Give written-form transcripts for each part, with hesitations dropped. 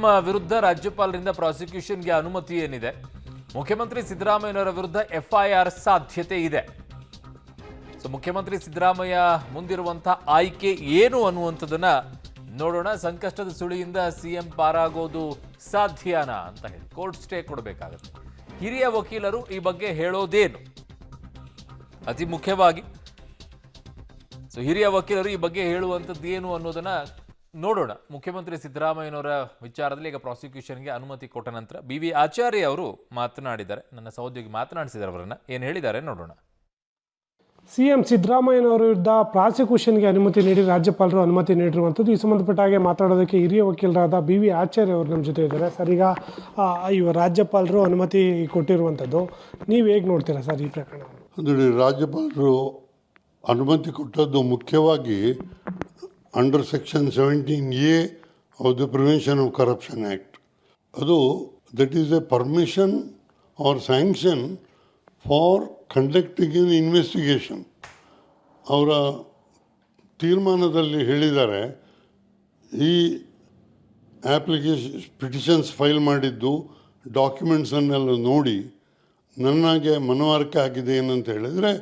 ವಿರುದ್ಧ ರಾಜ್ಯಪಾಲರಿಂದ ಪ್ರಾಸಿಕ್ಯೂಷನ್ಗೆ ಅನುಮತಿ ಏನಿದೆ? ಮುಖ್ಯಮಂತ್ರಿ ಸಿದ್ದರಾಮಯ್ಯನವರ ವಿರುದ್ಧ ಎಫ್ಐಆರ್ ಸಾಧ್ಯತೆ ಇದೆ. ಸೊ ಮುಖ್ಯಮಂತ್ರಿ ಸಿದ್ದರಾಮಯ್ಯ ಮುಂದಿರುವಂತಹ ಆಯ್ಕೆ ಏನು ಅನ್ನುವಂಥದ್ದನ್ನ ನೋಡೋಣ. ಸಂಕಷ್ಟದ ಸುಳಿಯಿಂದ ಸಿಎಂ ಪಾರಾಗೋದು ಸಾಧ್ಯನಾ ಅಂತ ಹೇಳಿ ಕೋರ್ಟ್ ಸ್ಟೇ ಕೊಡಬೇಕಾಗುತ್ತೆ. ಹಿರಿಯ ವಕೀಲರು ಈ ಬಗ್ಗೆ ಹೇಳೋದೇನು? ಅತಿ ಮುಖ್ಯವಾಗಿ ಹಿರಿಯ ವಕೀಲರು ಈ ಬಗ್ಗೆ ಹೇಳುವಂಥದ್ದು ಏನು ಅನ್ನೋದನ್ನ ನೋಡೋಣ. ಮುಖ್ಯಮಂತ್ರಿ ಸಿದ್ದರಾಮಯ್ಯನವರ ವಿಚಾರದಲ್ಲಿ ಈಗ ಪ್ರಾಸಿಕ್ಯೂಷನ್ಗೆ ಅನುಮತಿ ಕೊಟ್ಟ ನಂತರ ಬಿ.ವಿ. ಆಚಾರ್ಯ ಅವರು ಮಾತನಾಡಿದ್ದಾರೆ. ನನ್ನ ಸಹೋದ್ಯೋಗಿ ಮಾತನಾಡಿಸಿದ್ದಾರೆ. ಅವರನ್ನ ಏನು ಹೇಳಿದ್ದಾರೆ ನೋಡೋಣ. ಸಿಎಂ ಸಿದ್ದರಾಮಯ್ಯನವರ ವಿರುದ್ಧ ಪ್ರಾಸಿಕ್ಯೂಷನ್ಗೆ ಅನುಮತಿ ನೀಡಿ ರಾಜ್ಯಪಾಲರು ಅನುಮತಿ ನೀಡಿರುವಂಥದ್ದು. ಈ ಸಂಬಂಧಪಟ್ಟ ಹಾಗೆ ಮಾತಾಡೋದಕ್ಕೆ ಹಿರಿಯ ವಕೀಲರಾದ ಬಿ.ವಿ. ಆಚಾರ್ಯ ಅವರು ನಮ್ಮ ಜೊತೆ ಇದ್ದಾರೆ. ಸರ್, ಈಗ ಇವ ರಾಜ್ಯಪಾಲರು ಅನುಮತಿ ಕೊಟ್ಟಿರುವಂಥದ್ದು ನೀವು ಹೇಗೆ ನೋಡ್ತೀರಾ ಸರ್ ಈ ಪ್ರಕರಣ? ನೋಡಿ, ರಾಜ್ಯಪಾಲರು ಅನುಮತಿ ಕೊಟ್ಟದ್ದು ಮುಖ್ಯವಾಗಿ under section 17A of the prevention of corruption act. ಅದು that is a permission or sanction for conducting an investigation. ಅವರ ತೀರ್ಮಾನದಲ್ಲಿ ಹೇಳಿದ್ದಾರೆ, ಈ ಪಿಟಿಷನ್ಸ್ ಫೈಲ್ ಮಾಡಿದ್ದು ಡಾಕ್ಯುಮೆಂಟ್ಸನ್ನೆಲ್ಲ ನೋಡಿ ನನಗೆ ಮನವರಿಕೆ ಆಗಿದೆ ಏನಂತ ಹೇಳಿದರೆ,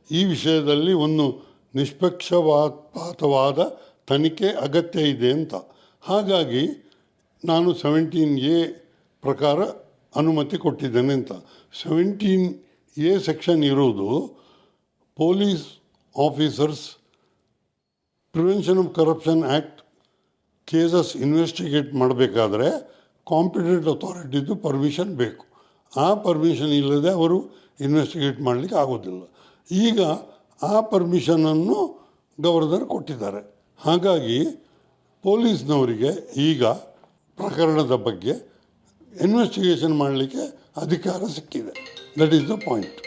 ಈ ವಿಷಯದಲ್ಲಿ ಒಂದು ನಿಷ್ಪಕ್ಷಪಾತವಾದ ತನಿಖೆ ಅಗತ್ಯ ಇದೆ ಅಂತ. ಹಾಗಾಗಿ ನಾನು 17A ಪ್ರಕಾರ ಅನುಮತಿ ಕೊಟ್ಟಿದ್ದೇನೆ ಅಂತ. 17A ಸೆಕ್ಷನ್ ಇರುವುದು police officers prevention of corruption act cases investigate ಮಾಡಬೇಕಾದ್ರೆ ಕಾಂಪಿಟೆಂಟ್ ಅಥಾರಿಟಿದು ಪರ್ಮಿಷನ್ ಬೇಕು. ಆ ಪರ್ಮಿಷನ್ ಇಲ್ಲದೆ ಅವರು ಇನ್ವೆಸ್ಟಿಗೇಟ್ ಮಾಡಲಿಕ್ಕೆ ಆಗೋದಿಲ್ಲ. ಈಗ ಆ ಪರ್ಮಿಷನನ್ನು ಗವರ್ನರ್ ಕೊಟ್ಟಿದ್ದಾರೆ. ಹಾಗಾಗಿ ಪೊಲೀಸ್ನವರಿಗೆ ಈಗ ಪ್ರಕರಣದ ಬಗ್ಗೆ ಇನ್ವೆಸ್ಟಿಗೇಷನ್ ಮಾಡಲಿಕ್ಕೆ ಅಧಿಕಾರ ಸಿಕ್ಕಿದೆ. That is the point.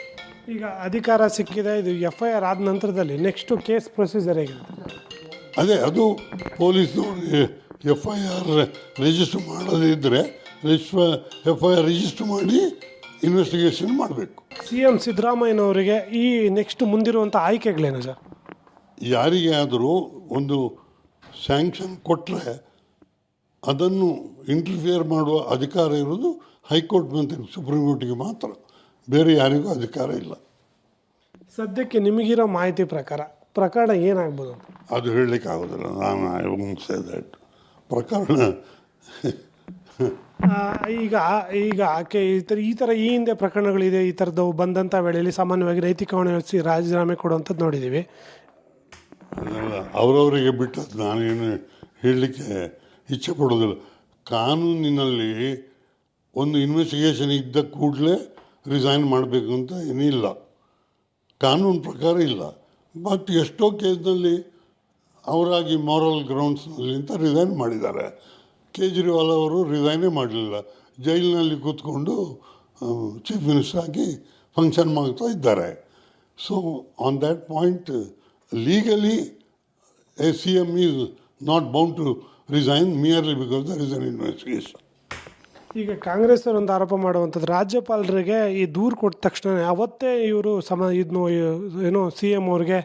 ಈಗ ಅಧಿಕಾರ ಸಿಕ್ಕಿದೆ, ಇದು FIR ಆದ ನಂತರದಲ್ಲಿ ನೆಕ್ಸ್ಟು ಕೇಸ್ ಪ್ರೊಸೀಜರ್ ಹೇಗಿರುತ್ತೆ? ಅದೇ, ಅದು ಪೊಲೀಸ್ನವ್ರಿಗೆ FIR ರಿಜಿಸ್ಟರ್ ಮಾಡದಿದ್ದರೆ FIR ರಿಜಿಸ್ಟರ್ ಮಾಡಿ ಇನ್ವೆಸ್ಟಿಗೇಷನ್ ಮಾಡಬೇಕು. ಸಿಎಂ ಸಿದ್ದರಾಮಯ್ಯನವರಿಗೆ ಈ ನೆಕ್ಸ್ಟ್ ಮುಂದಿರುವಂಥ ಆಯ್ಕೆಗಳೇನು ಸರ್? ಯಾರಿಗೆ ಆದರೂ ಒಂದು ಸ್ಯಾಂಕ್ಷನ್ ಕೊಟ್ಟರೆ ಅದನ್ನು ಇಂಟರ್ಫಿಯರ್ ಮಾಡುವ ಅಧಿಕಾರ ಇರೋದು ಹೈಕೋರ್ಟ್ ಮತ್ತು ಸುಪ್ರೀಂ ಕೋರ್ಟಿಗೆ ಮಾತ್ರ, ಬೇರೆ ಯಾರಿಗೂ ಅಧಿಕಾರ ಇಲ್ಲ. ಸದ್ಯಕ್ಕೆ ನಿಮಗಿರೋ ಮಾಹಿತಿ ಪ್ರಕರಣ ಏನಾಗ್ಬೋದು? ಅದು ಹೇಳಲಿಕ್ಕೆ ಆಗೋದಿಲ್ಲ. ನಾನು ಪ್ರಕರಣ ಈಗ ಈ ಥರ ಈ ಹಿಂದೆ ಪ್ರಕರಣಗಳಿದೆ. ಈ ಥರದ್ದು ಬಂದಂಥ ವೇಳೆಯಲ್ಲಿ ಸಾಮಾನ್ಯವಾಗಿ ನೈತಿಕ ಹೊಣೆ ಹೊರಿಸಿ ರಾಜೀನಾಮೆ ಕೊಡುವಂಥದ್ದು ನೋಡಿದ್ದೀವಿ. ಅವರವರಿಗೆ ಬಿಟ್ಟದ್ದು ನಾನೇನು ಹೇಳಲಿಕ್ಕೆ ಇಚ್ಛೆ ಪಡೋದಿಲ್ಲ. ಕಾನೂನಿನಲ್ಲಿ ಒಂದು ಇನ್ವೆಸ್ಟಿಗೇಷನ್ ಇದ್ದ ಕೂಡಲೇ ರಿಸೈನ್ ಮಾಡಬೇಕು ಅಂತ ಏನಿಲ್ಲ, ಕಾನೂನು ಪ್ರಕಾರ ಇಲ್ಲ. ಬಟ್ ಎಷ್ಟೋ ಕೇಸ್ನಲ್ಲಿ ಅವರಾಗಿ ಮಾರಲ್ ಗ್ರೌಂಡ್ಸ್ನಲ್ಲಿ ಅಂತ ರಿಸೈನ್ ಮಾಡಿದ್ದಾರೆ. ಕೇಜ್ರಿವಾಲ್ ಅವರು ರಿಸೈನೇ ಮಾಡಲಿಲ್ಲ, ಜೈಲಿನಲ್ಲಿ ಕೂತ್ಕೊಂಡು ಚೀಫ್ ಮಿನಿಸ್ಟರ್ ಆಗಿ ಫಂಕ್ಷನ್ ಮಾಡ್ತಾ ಇದ್ದಾರೆ. So on that point legally a CM is not bound to resign merely because there is an investigation. ಈಗ ಕಾಂಗ್ರೆಸ್ ಅವರು ಒಂದು ಆರೋಪ ಮಾಡುವಂಥದ್ದು, ರಾಜ್ಯಪಾಲರಿಗೆ ಈ ದೂರು ಕೊಟ್ಟ ತಕ್ಷಣ ಅವತ್ತೇ ಇವರು ಏನೋ CM ಅವ್ರಿಗೆ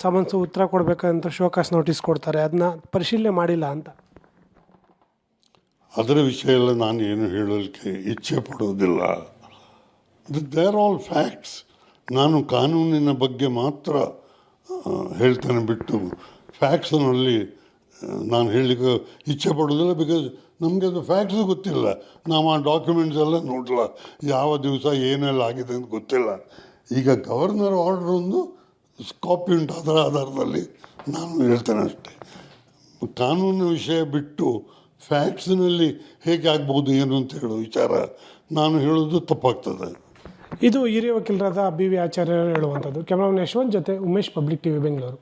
ಸಮನ್ಸ್ ಉತ್ತರ ಕೊಡಬೇಕಂತ ಶೋಕಾಸ್ ನೋಟಿಸ್ ಕೊಡ್ತಾರೆ. ಅದನ್ನ ಪರಿಶೀಲನೆ ಮಾಡಿಲ್ಲ ಅಂತ. ಅದರ ವಿಷಯ ಎಲ್ಲ ನಾನು ಏನು ಹೇಳಲಿಕ್ಕೆ ಇಚ್ಛೆ ಪಡೋದಿಲ್ಲ. There all facts. ನಾನು ಕಾನೂನಿನ ಬಗ್ಗೆ ಮಾತ್ರ ಹೇಳ್ತಾನೆ ಬಿಟ್ಟು ಫ್ಯಾಕ್ಟ್ಸ್ನಲ್ಲಿ ನಾನು ಹೇಳಲಿಕ್ಕೆ ಇಚ್ಛೆ ಪಡೋದಿಲ್ಲ. ಬಿಕಾಸ್ ನಮಗೆ ಅದು ಫ್ಯಾಕ್ಟ್ಸ್ ಗೊತ್ತಿಲ್ಲ. ನಾವು ಆ ಡಾಕ್ಯುಮೆಂಟ್ಸ್ ಎಲ್ಲ ನೋಡಲ್ಲ, ಯಾವ ದಿವಸ ಏನೆಲ್ಲ ಆಗಿದೆ ಅಂತ ಗೊತ್ತಿಲ್ಲ. ಈಗ ಗವರ್ನರ್ ಆರ್ಡರ್ ಒಂದು ಕಾಪಿ ಉಂಟು, ಅದರ ಆಧಾರದಲ್ಲಿ ನಾನು ಹೇಳ್ತೇನೆ ಅಷ್ಟೇ. ಕಾನೂನಿನ ವಿಷಯ ಬಿಟ್ಟು ಫ್ಯಾಕ್ಟ್ಸ್ನಲ್ಲಿ ಹೇಗೆ ಆಗ್ಬೋದು ಏನು ಅಂತ ಹೇಳೋ ವಿಚಾರ ನಾನು ಹೇಳೋದು ತಪ್ಪಾಗ್ತದೆ. ಇದು ಹಿರಿಯ ವಕೀಲರಾದ ಬಿ.ವಿ. ಆಚಾರ್ಯ ಹೇಳುವಂಥದ್ದು. ಕ್ಯಾಮರಾಮನ್ ಯಶವಂತ್ ಜೊತೆ ಉಮೇಶ್, ಪಬ್ಲಿಕ್ ಟಿವಿ, ಬೆಂಗಳೂರು.